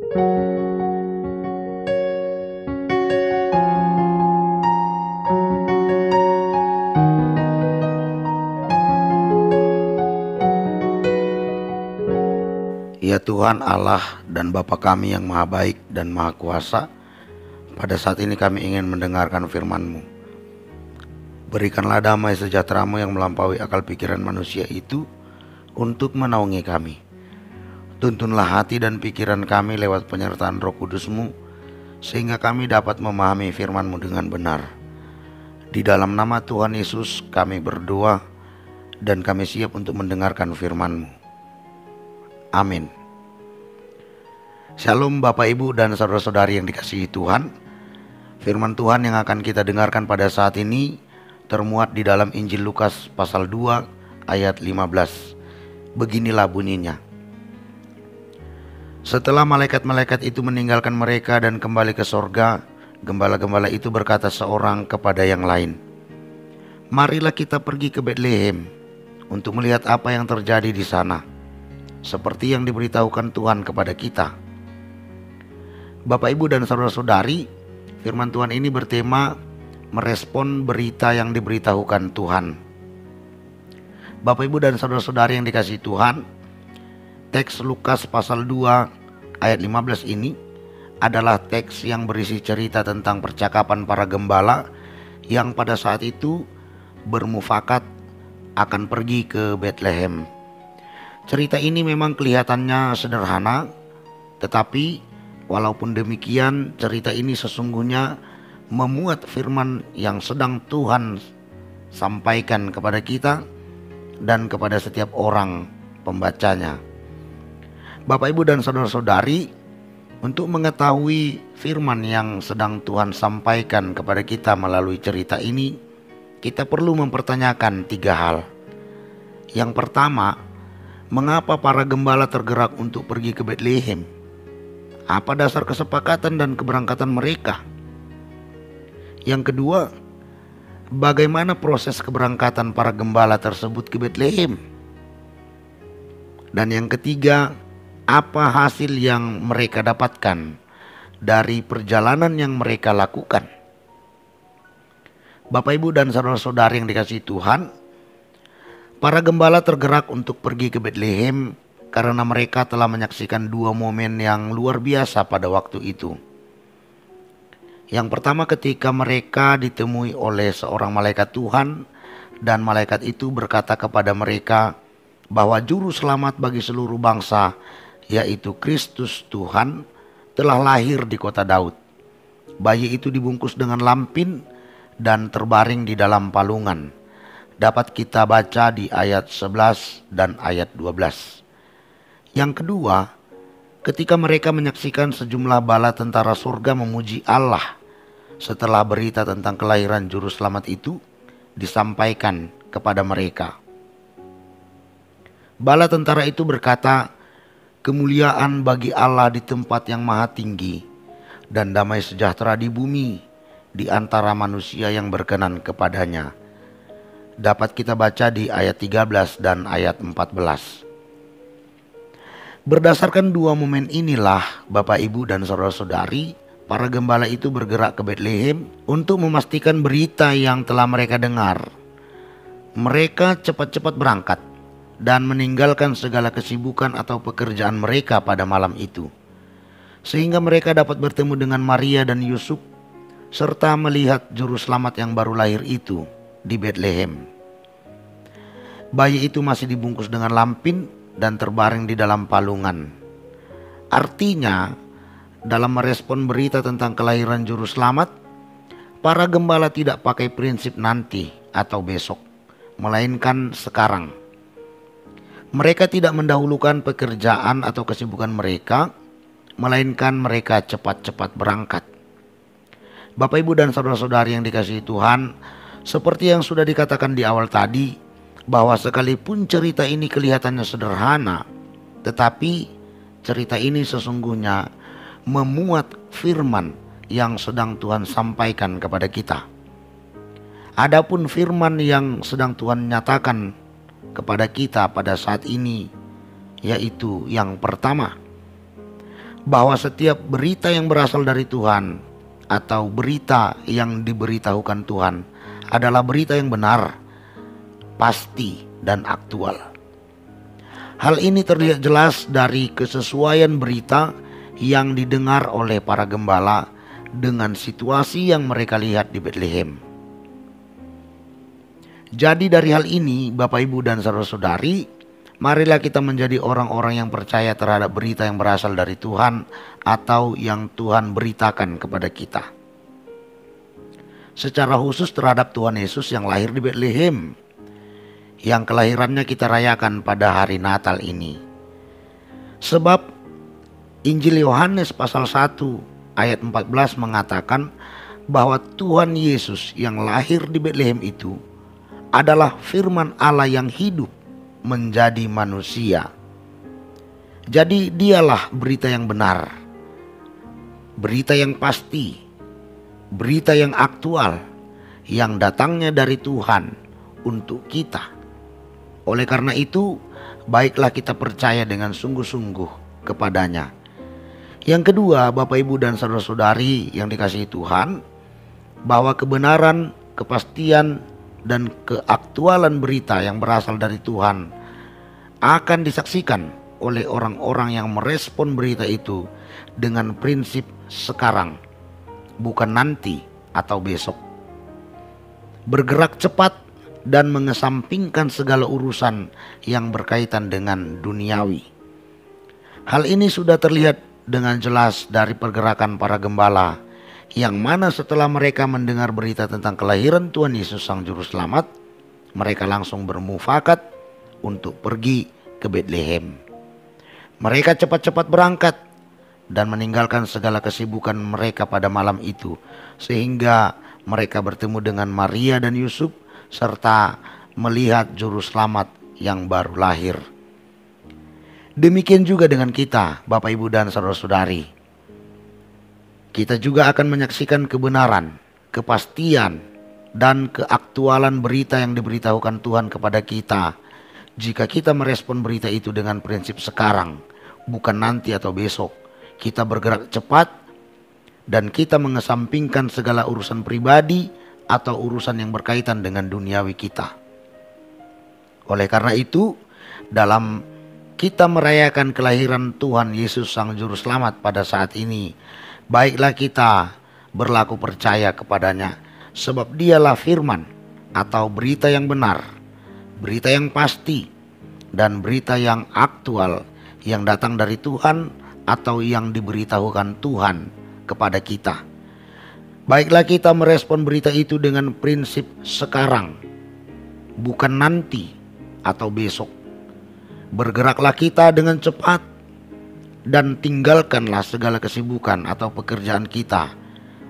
Ya Tuhan Allah dan Bapa kami yang Maha Baik dan Maha Kuasa, pada saat ini kami ingin mendengarkan firman-Mu. Berikanlah damai sejahtera-Mu yang melampaui akal pikiran manusia itu untuk menaungi kami. Tuntunlah hati dan pikiran kami lewat penyertaan Roh Kudus-Mu, sehingga kami dapat memahami firman-Mu dengan benar. Di dalam nama Tuhan Yesus kami berdoa dan kami siap untuk mendengarkan firman-Mu. Amin. Shalom Bapak Ibu dan saudara-saudari yang dikasihi Tuhan. Firman Tuhan yang akan kita dengarkan pada saat ini termuat di dalam Injil Lukas pasal 2 ayat 15. Beginilah bunyinya. Setelah malaikat-malaikat itu meninggalkan mereka dan kembali ke sorga, gembala-gembala itu berkata seorang kepada yang lain, "Marilah kita pergi ke Betlehem untuk melihat apa yang terjadi di sana, seperti yang diberitahukan Tuhan kepada kita." Bapak Ibu dan saudara-saudari, firman Tuhan ini bertema merespon berita yang diberitahukan Tuhan. Bapak Ibu dan saudara-saudari yang dikasihi Tuhan, teks Lukas pasal 2 ayat 15 ini adalah teks yang berisi cerita tentang percakapan para gembala yang pada saat itu bermufakat akan pergi ke Betlehem. Cerita ini memang kelihatannya sederhana, tetapi walaupun demikian cerita ini sesungguhnya memuat firman yang sedang Tuhan sampaikan kepada kita dan kepada setiap orang pembacanya. Bapak Ibu dan saudara-saudari, untuk mengetahui firman yang sedang Tuhan sampaikan kepada kita melalui cerita ini, kita perlu mempertanyakan 3 hal. Yang pertama, mengapa para gembala tergerak untuk pergi ke Betlehem? Apa dasar kesepakatan dan keberangkatan mereka? Yang kedua, bagaimana proses keberangkatan para gembala tersebut ke Betlehem? Dan yang ketiga, apa hasil yang mereka dapatkan dari perjalanan yang mereka lakukan? Bapak Ibu dan saudara-saudari yang dikasihi Tuhan, para gembala tergerak untuk pergi ke Betlehem karena mereka telah menyaksikan 2 momen yang luar biasa pada waktu itu. Yang pertama, ketika mereka ditemui oleh seorang malaikat Tuhan, dan malaikat itu berkata kepada mereka bahwa juru selamat bagi seluruh bangsa, yaitu Kristus Tuhan, telah lahir di kota Daud. Bayi itu dibungkus dengan lampin dan terbaring di dalam palungan. Dapat kita baca di ayat 11 dan ayat 12. Yang kedua, ketika mereka menyaksikan sejumlah bala tentara surga memuji Allah setelah berita tentang kelahiran juru selamat itu disampaikan kepada mereka. Bala tentara itu berkata, "Kemuliaan bagi Allah di tempat yang maha tinggi, dan damai sejahtera di bumi di antara manusia yang berkenan kepadanya." Dapat kita baca di ayat 13 dan ayat 14. Berdasarkan 2 momen inilah, Bapak Ibu dan saudara-saudari, para gembala itu bergerak ke Betlehem untuk memastikan berita yang telah mereka dengar. Mereka cepat-cepat berangkat dan meninggalkan segala kesibukan atau pekerjaan mereka pada malam itu, sehingga mereka dapat bertemu dengan Maria dan Yusuf serta melihat juru selamat yang baru lahir itu di Betlehem. Bayi itu masih dibungkus dengan lampin dan terbaring di dalam palungan. Artinya, dalam merespon berita tentang kelahiran juru selamat, para gembala tidak pakai prinsip nanti atau besok, melainkan sekarang. Mereka tidak mendahulukan pekerjaan atau kesibukan mereka, melainkan mereka cepat-cepat berangkat. Bapak Ibu dan saudara-saudari yang dikasihi Tuhan, seperti yang sudah dikatakan di awal tadi, bahwa sekalipun cerita ini kelihatannya sederhana, tetapi cerita ini sesungguhnya memuat firman yang sedang Tuhan sampaikan kepada kita. Adapun firman yang sedang Tuhan nyatakan kepada kita pada saat ini, yaitu yang pertama, bahwa setiap berita yang berasal dari Tuhan atau berita yang diberitahukan Tuhan adalah berita yang benar, pasti, dan aktual. Hal ini terlihat jelas dari kesesuaian berita yang didengar oleh para gembala dengan situasi yang mereka lihat di Bethlehem. Jadi dari hal ini, Bapak, Ibu, dan saudara-saudari, marilah kita menjadi orang-orang yang percaya terhadap berita yang berasal dari Tuhan atau yang Tuhan beritakan kepada kita. Secara khusus terhadap Tuhan Yesus yang lahir di Bethlehem, yang kelahirannya kita rayakan pada hari Natal ini. Sebab Injil Yohanes pasal 1 ayat 14 mengatakan bahwa Tuhan Yesus yang lahir di Bethlehem itu adalah firman Allah yang hidup menjadi manusia. Jadi dialah berita yang benar, berita yang pasti, berita yang aktual, yang datangnya dari Tuhan untuk kita. Oleh karena itu, baiklah kita percaya dengan sungguh-sungguh kepadanya. Yang kedua, Bapak, Ibu, dan saudara-saudari yang dikasihi Tuhan, bahwa kebenaran, kepastian, dan keaktualan berita yang berasal dari Tuhan akan disaksikan oleh orang-orang yang merespon berita itu dengan prinsip sekarang, bukan nanti atau besok. Bergerak cepat dan mengesampingkan segala urusan yang berkaitan dengan duniawi. Hal ini sudah terlihat dengan jelas dari pergerakan para gembala, yang mana setelah mereka mendengar berita tentang kelahiran Tuhan Yesus Sang Juru Selamat, mereka langsung bermufakat untuk pergi ke Bethlehem. Mereka cepat-cepat berangkat dan meninggalkan segala kesibukan mereka pada malam itu, sehingga mereka bertemu dengan Maria dan Yusuf serta melihat Juru Selamat yang baru lahir. Demikian juga dengan kita, Bapak, Ibu, dan saudara-saudari. Kita juga akan menyaksikan kebenaran, kepastian, dan keaktualan berita yang diberitahukan Tuhan kepada kita jika kita merespon berita itu dengan prinsip sekarang, bukan nanti atau besok. Kita bergerak cepat dan kita mengesampingkan segala urusan pribadi atau urusan yang berkaitan dengan duniawi kita. Oleh karena itu, dalam kita merayakan kelahiran Tuhan Yesus Sang Juru Selamat pada saat ini, baiklah kita berlaku percaya kepadanya, sebab dialah firman atau berita yang benar, berita yang pasti, dan berita yang aktual yang datang dari Tuhan atau yang diberitahukan Tuhan kepada kita. Baiklah kita merespon berita itu dengan prinsip sekarang, bukan nanti atau besok. Bergeraklah kita dengan cepat dan tinggalkanlah segala kesibukan atau pekerjaan kita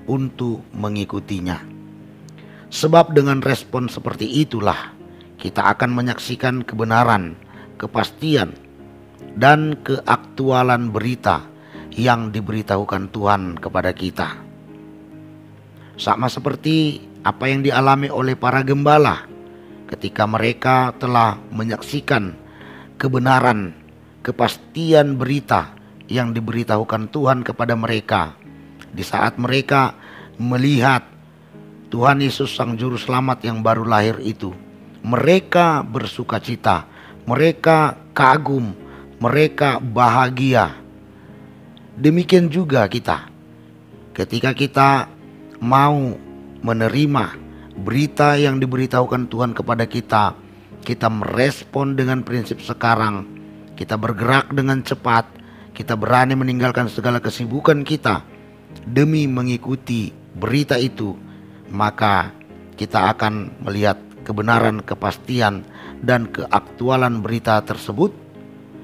untuk mengikutinya. Sebab dengan respon seperti itulah kita akan menyaksikan kebenaran, kepastian, dan keaktualan berita yang diberitahukan Tuhan kepada kita. Sama seperti apa yang dialami oleh para gembala ketika mereka telah menyaksikan kebenaran, kepastian berita yang diberitahukan Tuhan kepada mereka. Di saat mereka melihat Tuhan Yesus Sang Juru Selamat yang baru lahir itu, mereka bersuka cita, mereka kagum, mereka bahagia. Demikian juga kita, ketika kita mau menerima berita yang diberitahukan Tuhan kepada kita, kita merespon dengan prinsip sekarang, kita bergerak dengan cepat, kita berani meninggalkan segala kesibukan kita demi mengikuti berita itu, maka kita akan melihat kebenaran, kepastian, dan keaktualan berita tersebut,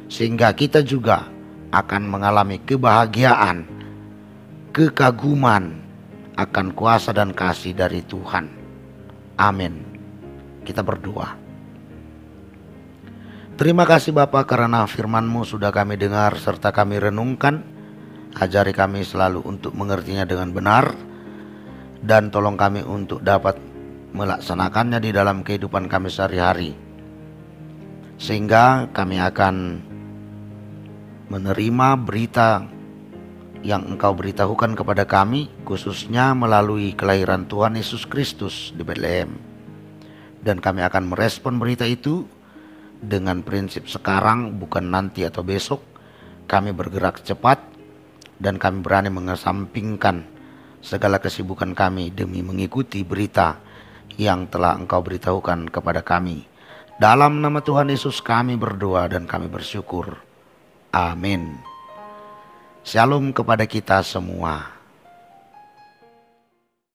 sehingga kita juga akan mengalami kebahagiaan, kekaguman akan kuasa dan kasih dari Tuhan. Amin. Kita berdoa. Terima kasih Bapa, karena firman-Mu sudah kami dengar serta kami renungkan. Ajari kami selalu untuk mengertinya dengan benar, dan tolong kami untuk dapat melaksanakannya di dalam kehidupan kami sehari-hari, sehingga kami akan menerima berita yang Engkau beritahukan kepada kami, khususnya melalui kelahiran Tuhan Yesus Kristus di Betlehem. Dan kami akan merespon berita itu dengan prinsip sekarang, bukan nanti atau besok. Kami bergerak cepat dan kami berani mengesampingkan segala kesibukan kami demi mengikuti berita yang telah Engkau beritahukan kepada kami. Dalam nama Tuhan Yesus kami berdoa dan kami bersyukur. Amin. Shalom kepada kita semua.